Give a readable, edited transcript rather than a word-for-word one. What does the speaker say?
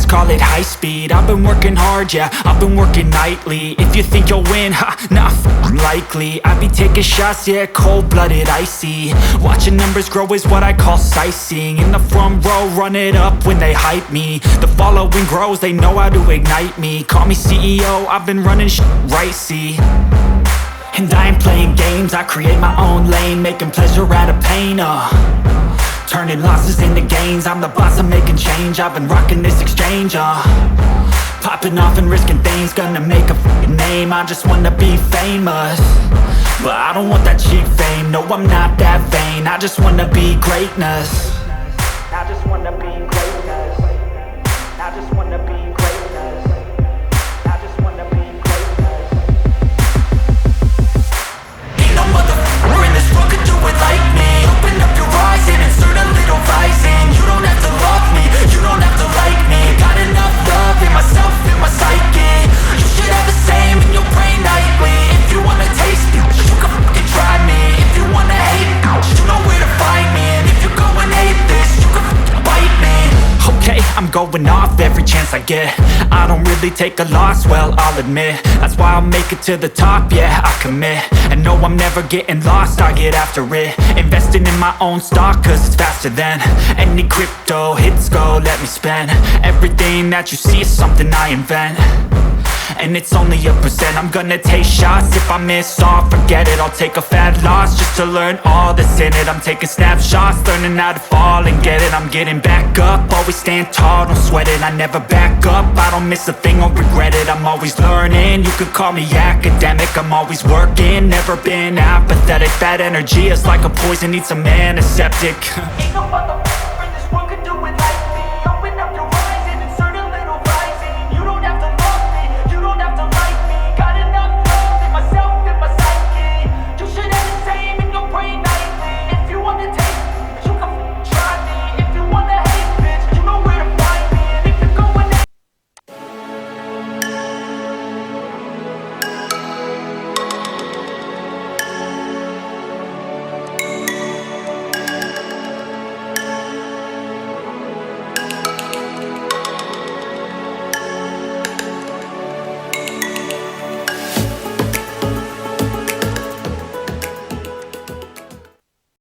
fast, call it high speed. I've been working hard, yeah, I've been working nightly. If you think you'll win, ha, nah, likely. I be taking shots, yeah, cold-blooded, icy. Watching numbers grow is what I call sightseeing. In the front row, run it up when they hype me. The following grows, they know how to ignite me. Call me CEO, I've been running right, see. And I ain't playing games, I create my own lane, making pleasure out of pain, turning losses into gains. I'm the boss, I'm making change. I've been rocking this exchange, popping off and risking things. Gonna make a f***ing name. I just wanna be famous, but I don't want that cheap fame. No, I'm not that vain. I just wanna be greatness. I just wanna be greatness. I just wanna be greatness. I just wanna be greatness. Ain't no motherfucker in this world could do it like me. Open up your eyes and insert a little rising. You don't have to love me, you don't have to like me. Got enough love in myself, in my psyche. You should have the same in your brain nightly. If you wanna taste it, you can fucking try me. If you wanna hate, you know where to find me. And if you go and hate this, you can fucking bite me. Okay, I'm going off every chance I get. I don't really take a loss, well, I'll admit. That's why I'll make it to the top, yeah, I commit. And no, I'm never getting lost, I get after it. Investing in my own stock, cause it's faster than any crypto hits go, let me spend. Everything that you see is something I invent, and it's only a percent. I'm gonna take shots, if I miss all, forget it. I'll take a fat loss just to learn all that's in it. I'm taking snapshots, learning how to fall and get it. I'm getting back up, always stand tall, don't sweat it. I never back up, I don't miss a thing or regret it. I'm always learning, you could call me academic. I'm always working, never been apathetic. That energy is like a poison, needs some antiseptic. Ain't no